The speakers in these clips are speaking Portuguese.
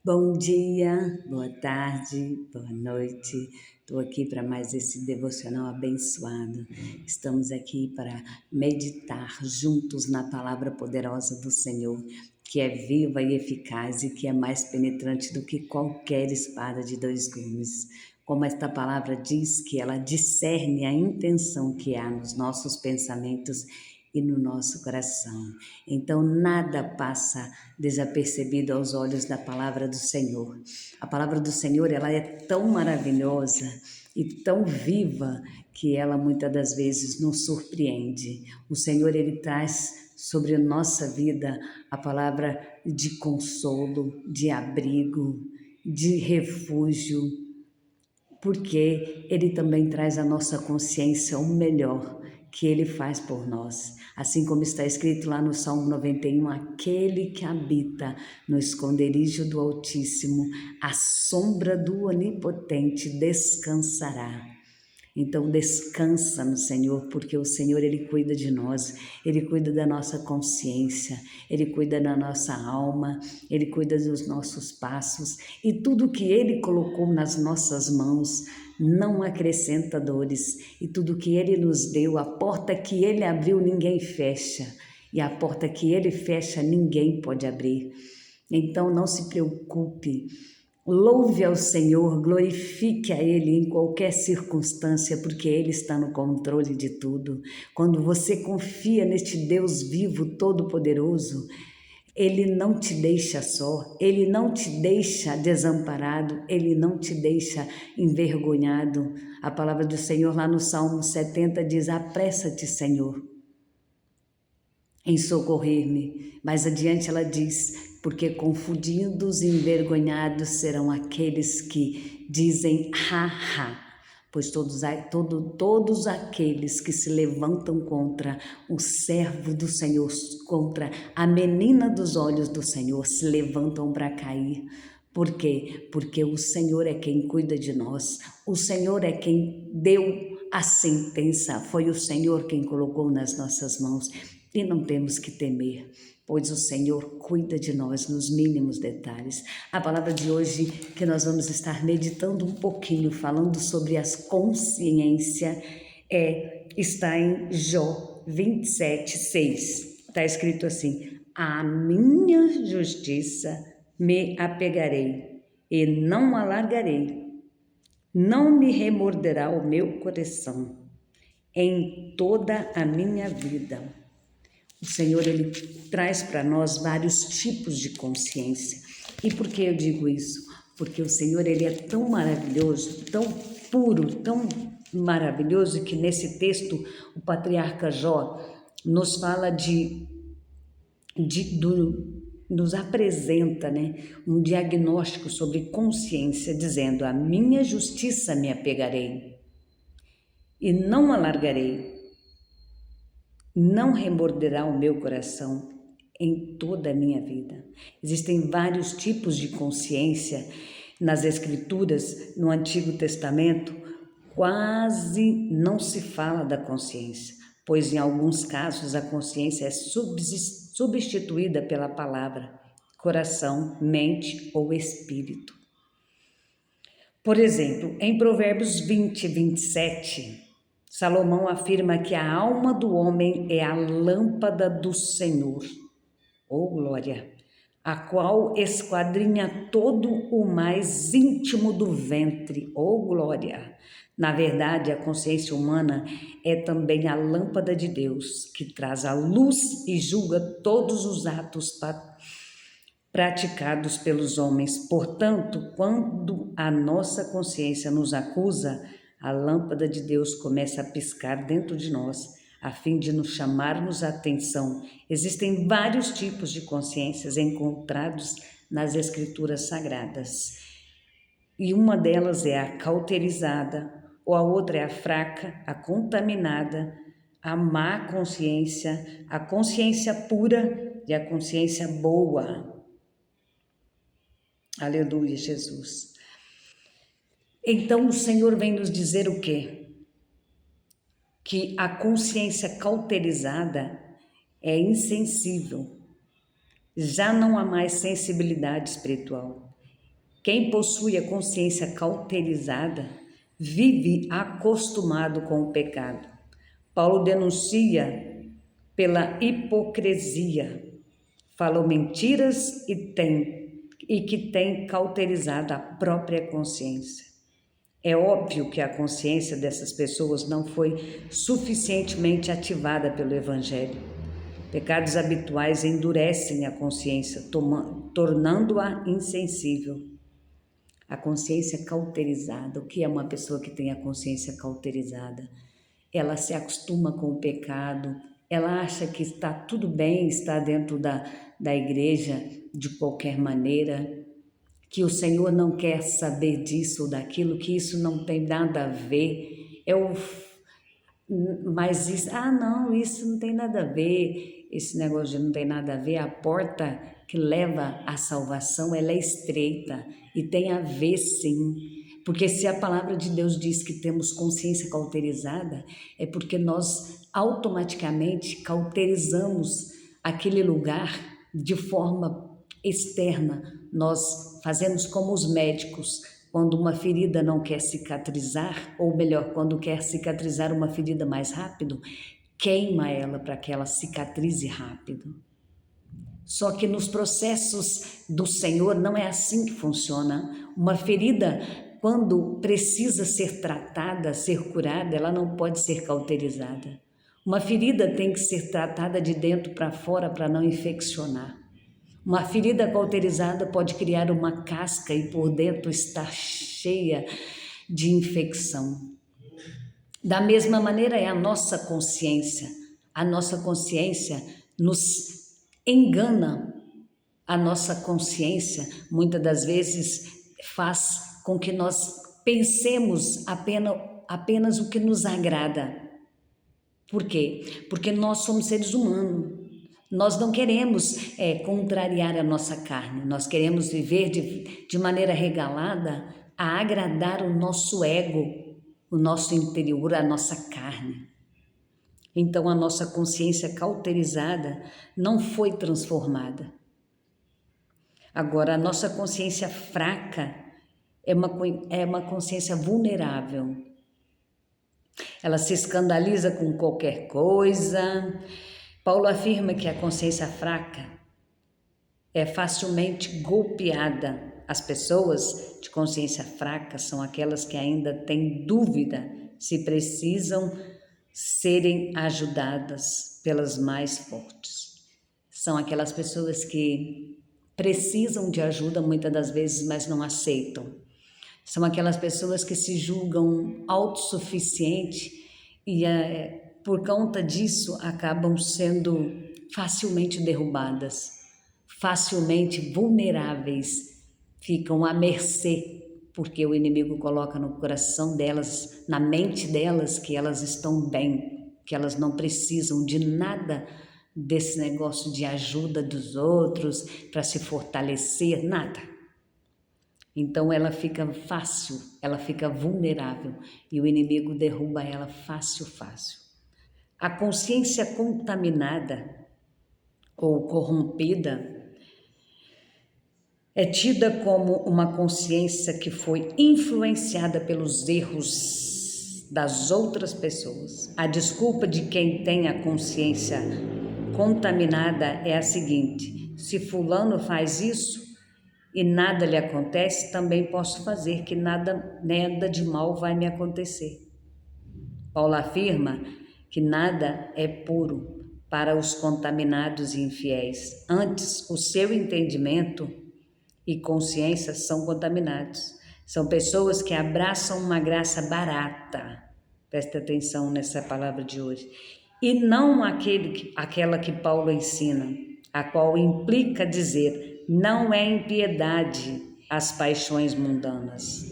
Bom dia, boa tarde, boa noite. Estou aqui para mais esse devocional abençoado. Estamos aqui para meditar juntos na palavra poderosa do Senhor, que é viva e eficaz e que é mais penetrante do que qualquer espada de dois gumes. Como esta palavra diz que ela discerne a intenção que há nos nossos pensamentos e no nosso coração. Então nada passa desapercebido aos olhos da palavra do Senhor. A palavra do Senhor, ela é tão maravilhosa e tão viva que ela muitas das vezes nos surpreende. O Senhor, ele traz sobre a nossa vida a palavra de consolo, de abrigo, de refúgio, porque Ele também traz à nossa consciência o melhor que Ele faz por nós. Assim como está escrito lá no Salmo 91, aquele que habita no esconderijo do Altíssimo, à sombra do Onipotente descansará. Então descansa no Senhor, porque o Senhor, Ele cuida de nós, Ele cuida da nossa consciência, Ele cuida da nossa alma, Ele cuida dos nossos passos e tudo que Ele colocou nas nossas mãos não acrescenta dores, e tudo que Ele nos deu, a porta que Ele abriu ninguém fecha, e a porta que Ele fecha ninguém pode abrir. Então não se preocupe. Louve ao Senhor, glorifique a Ele em qualquer circunstância, porque Ele está no controle de tudo. Quando você confia neste Deus vivo, todo-poderoso, Ele não te deixa só, Ele não te deixa desamparado, Ele não te deixa envergonhado. A palavra do Senhor lá no Salmo 70 diz: apressa-te, Senhor, em socorrer-me. Mais adiante ela diz: porque confundidos e envergonhados serão aqueles que dizem ha, ha. Pois todos aqueles que se levantam contra o servo do Senhor, contra a menina dos olhos do Senhor, se levantam para cair. Por quê? Porque o Senhor é quem cuida de nós, o Senhor é quem deu a sentença, foi o Senhor quem colocou nas nossas mãos. E não temos que temer, pois o Senhor cuida de nós nos mínimos detalhes. A palavra de hoje que nós vamos estar meditando um pouquinho, falando sobre as consciências, está em Jó 27:6. Está escrito assim: a minha justiça me apegarei e não a largarei. Não me remorderá o meu coração em toda a minha vida. O Senhor, Ele traz para nós vários tipos de consciência. E por que eu digo isso? Porque o Senhor, Ele é tão maravilhoso, tão puro, tão maravilhoso, que nesse texto o patriarca Jó nos fala nos apresenta, um diagnóstico sobre consciência, dizendo: a minha justiça me apegarei e não a largarei. Não remorderá o meu coração em toda a minha vida. Existem vários tipos de consciência nas Escrituras. No Antigo Testamento, quase não se fala da consciência, pois em alguns casos a consciência é substituída pela palavra coração, mente ou espírito. Por exemplo, em Provérbios 20:27, Salomão afirma que a alma do homem é a lâmpada do Senhor, glória, a qual esquadrinha todo o mais íntimo do ventre, glória. Na verdade, a consciência humana é também a lâmpada de Deus, que traz a luz e julga todos os atos praticados pelos homens. Portanto, quando a nossa consciência nos acusa, a lâmpada de Deus começa a piscar dentro de nós, a fim de nos chamarmos a atenção. Existem vários tipos de consciências encontrados nas Escrituras Sagradas. E uma delas é a cauterizada, ou a outra é a fraca, a contaminada, a má consciência, a consciência pura e a consciência boa. Aleluia, Jesus. Então o Senhor vem nos dizer o quê? Que a consciência cauterizada é insensível. Já não há mais sensibilidade espiritual. Quem possui a consciência cauterizada vive acostumado com o pecado. Paulo denuncia pela hipocrisia, falou mentiras e que tem cauterizado a própria consciência. É óbvio que a consciência dessas pessoas não foi suficientemente ativada pelo Evangelho. Pecados habituais endurecem a consciência, tornando-a insensível. A consciência cauterizada. O que é uma pessoa que tem a consciência cauterizada? Ela se acostuma com o pecado, ela acha que está tudo bem, está dentro da igreja de qualquer maneira, que o Senhor não quer saber disso ou daquilo, que isso não tem nada a ver. Mas isso, não, isso não tem nada a ver, esse negócio de não tem nada a ver, a porta que leva à salvação, ela é estreita e tem a ver sim, porque se a palavra de Deus diz que temos consciência cauterizada, é porque nós automaticamente cauterizamos aquele lugar de forma externa, nós fazemos como os médicos, quando uma ferida não quer cicatrizar, ou melhor, quando quer cicatrizar uma ferida mais rápido, queima ela para que ela cicatrize rápido. Só que nos processos do Senhor não é assim que funciona. Uma ferida, quando precisa ser tratada, ser curada, ela não pode ser cauterizada. Uma ferida tem que ser tratada de dentro para fora para não infeccionar. Uma ferida cauterizada pode criar uma casca e por dentro está cheia de infecção. Da mesma maneira é a nossa consciência. A nossa consciência nos engana. A nossa consciência muitas das vezes faz com que nós pensemos apenas o que nos agrada. Por quê? Porque nós somos seres humanos. Nós não queremos contrariar a nossa carne, nós queremos viver de maneira regalada a agradar o nosso ego, o nosso interior, a nossa carne. Então a nossa consciência cauterizada não foi transformada. Agora, a nossa consciência fraca é uma consciência vulnerável. Ela se escandaliza com qualquer coisa. Paulo afirma que a consciência fraca é facilmente golpeada. As pessoas de consciência fraca são aquelas que ainda têm dúvida se precisam serem ajudadas pelas mais fortes. São aquelas pessoas que precisam de ajuda muitas das vezes, mas não aceitam. São aquelas pessoas que se julgam autossuficientes e por conta disso acabam sendo facilmente derrubadas, facilmente vulneráveis, ficam à mercê, porque o inimigo coloca no coração delas, na mente delas, que elas estão bem, que elas não precisam de nada desse negócio de ajuda dos outros para se fortalecer, nada. Então ela fica fácil, ela fica vulnerável e o inimigo derruba ela fácil. A consciência contaminada ou corrompida é tida como uma consciência que foi influenciada pelos erros das outras pessoas. A desculpa de quem tem a consciência contaminada é a seguinte: se fulano faz isso e nada lhe acontece, também posso fazer, que nada de mal vai me acontecer. Paulo afirma que nada é puro para os contaminados e infiéis. Antes, o seu entendimento e consciência são contaminados. São pessoas que abraçam uma graça barata. Presta atenção nessa palavra de hoje. E não aquela que Paulo ensina, a qual implica dizer: não é impiedade as paixões mundanas.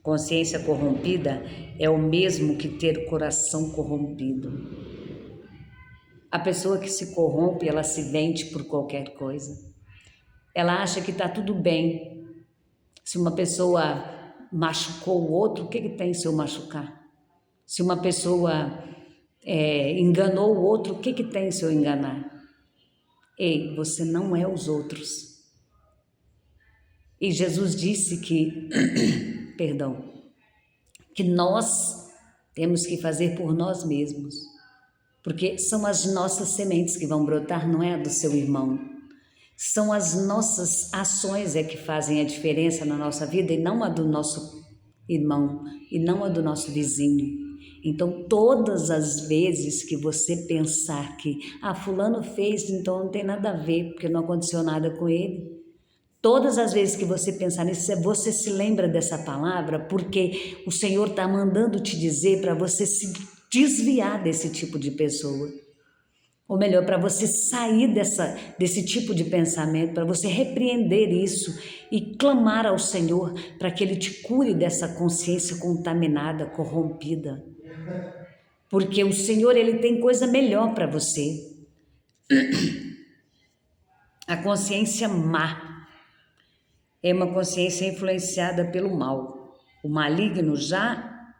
Consciência corrompida é o mesmo que ter coração corrompido. A pessoa que se corrompe, ela se vende por qualquer coisa. Ela acha que está tudo bem. Se uma pessoa machucou o outro, o que tem se eu machucar? Se uma pessoa enganou o outro, o que tem se eu enganar? Ei, você não é os outros. E Jesus disse que, perdão, que nós temos que fazer por nós mesmos, porque são as nossas sementes que vão brotar, não é a do seu irmão. São as nossas ações que fazem a diferença na nossa vida e não a do nosso irmão e não a do nosso vizinho. Então, todas as vezes que você pensar que fulano fez, então não tem nada a ver, porque não aconteceu nada com ele. Todas as vezes que você pensar nisso, você se lembra dessa palavra, porque o Senhor está mandando te dizer para você se desviar desse tipo de pessoa. Ou melhor, para você sair desse tipo de pensamento, para você repreender isso e clamar ao Senhor para que Ele te cure dessa consciência contaminada, corrompida. Porque o Senhor, Ele tem coisa melhor para você. A consciência má é uma consciência influenciada pelo mal. O maligno já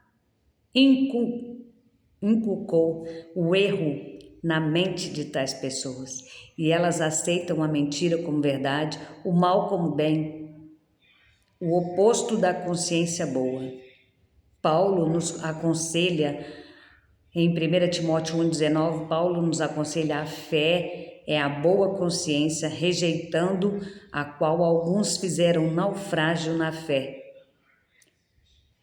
inculcou o erro na mente de tais pessoas e elas aceitam a mentira como verdade, o mal como bem, o oposto da consciência boa. Paulo nos aconselha em 1 Timóteo 1,19, Paulo nos aconselha: a fé é a boa consciência, rejeitando a qual alguns fizeram naufrágio na fé.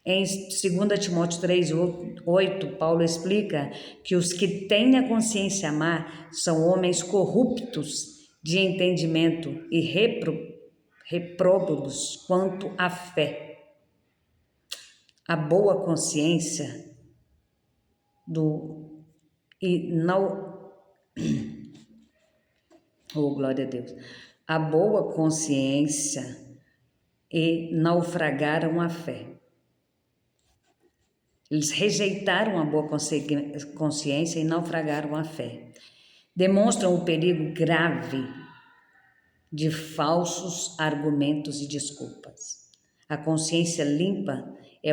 Em 2 Timóteo 3,8, Paulo explica que os que têm a consciência má são homens corruptos de entendimento e repróbados quanto à fé. A boa consciência glória a Deus. A boa consciência e naufragaram a fé. Eles rejeitaram a boa consciência e naufragaram a fé. Demonstram o perigo grave de falsos argumentos e desculpas. A consciência limpa é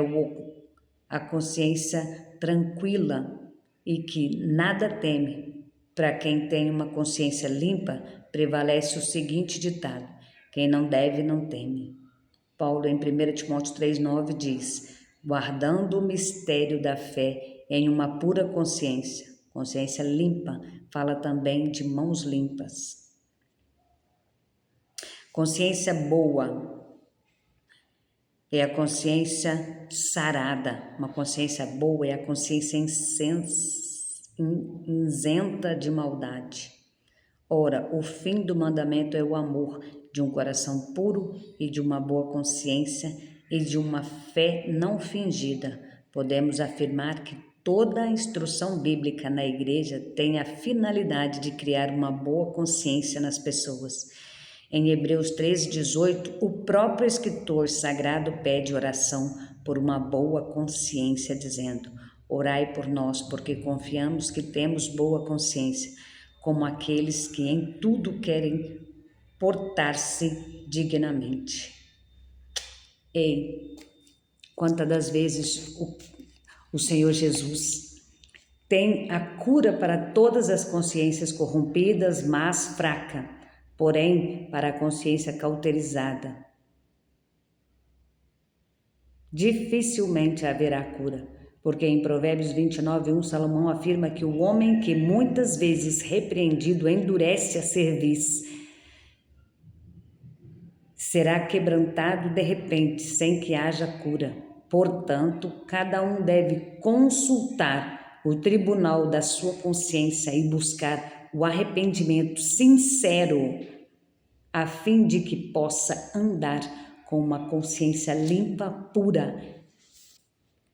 a consciência tranquila e que nada teme. Para quem tem uma consciência limpa, prevalece o seguinte ditado: quem não deve, não teme. Paulo, em 1 Timóteo 3,9, diz: guardando o mistério da fé em uma pura consciência. Consciência limpa fala também de mãos limpas. Consciência boa é a consciência sarada. Uma consciência boa é a consciência isenta de maldade. Ora, o fim do mandamento é o amor de um coração puro e de uma boa consciência e de uma fé não fingida. Podemos afirmar que toda a instrução bíblica na igreja tem a finalidade de criar uma boa consciência nas pessoas. Em Hebreus 13:18, o próprio escritor sagrado pede oração por uma boa consciência, dizendo: orai por nós, porque confiamos que temos boa consciência, como aqueles que em tudo querem portar-se dignamente. Ei, quantas das vezes o Senhor Jesus tem a cura para todas as consciências corrompidas, mas fraca, porém para a consciência cauterizada dificilmente haverá cura, porque em Provérbios 29:1 Salomão afirma que o homem que muitas vezes repreendido endurece a cerviz será quebrantado de repente, sem que haja cura. Portanto, cada um deve consultar o tribunal da sua consciência e buscar o arrependimento sincero, a fim de que possa andar com uma consciência limpa, pura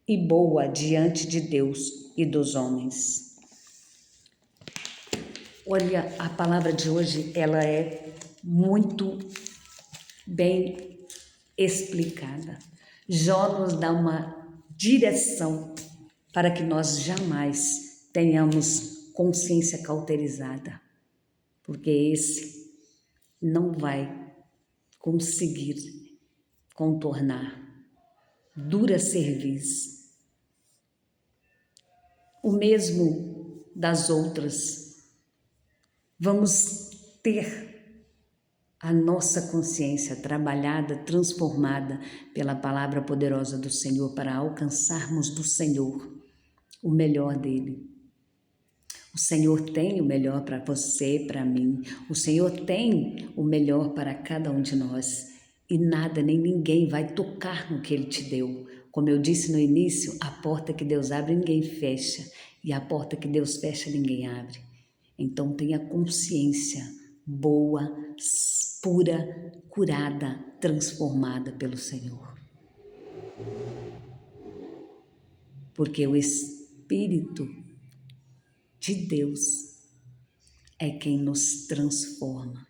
e boa diante de Deus e dos homens. Olha, a palavra de hoje, ela é muito bem explicada. Jó nos dá uma direção para que nós jamais tenhamos consciência cauterizada, porque esse não vai conseguir contornar. Dura cerviz. O mesmo das outras. Vamos ter a nossa consciência trabalhada, transformada pela palavra poderosa do Senhor para alcançarmos do Senhor o melhor dele. O Senhor tem o melhor para você, para mim. O Senhor tem o melhor para cada um de nós. E nada nem ninguém vai tocar no que Ele te deu. Como eu disse no início, a porta que Deus abre, ninguém fecha. E a porta que Deus fecha, ninguém abre. Então tenha consciência boa, pura, curada, transformada pelo Senhor. Porque o Espírito de Deus é quem nos transforma.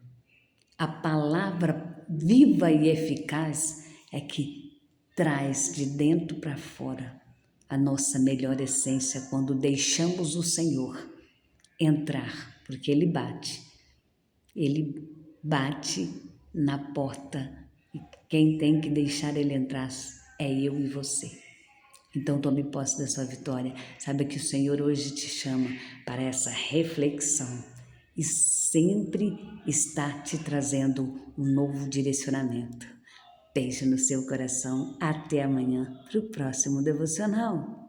A palavra viva e eficaz é que traz de dentro para fora a nossa melhor essência quando deixamos o Senhor entrar, porque Ele bate na porta e quem tem que deixar Ele entrar é eu e você. Então tome posse da sua vitória. Saiba que o Senhor hoje te chama para essa reflexão e sempre está te trazendo um novo direcionamento. Beijo no seu coração. Até amanhã para o próximo devocional.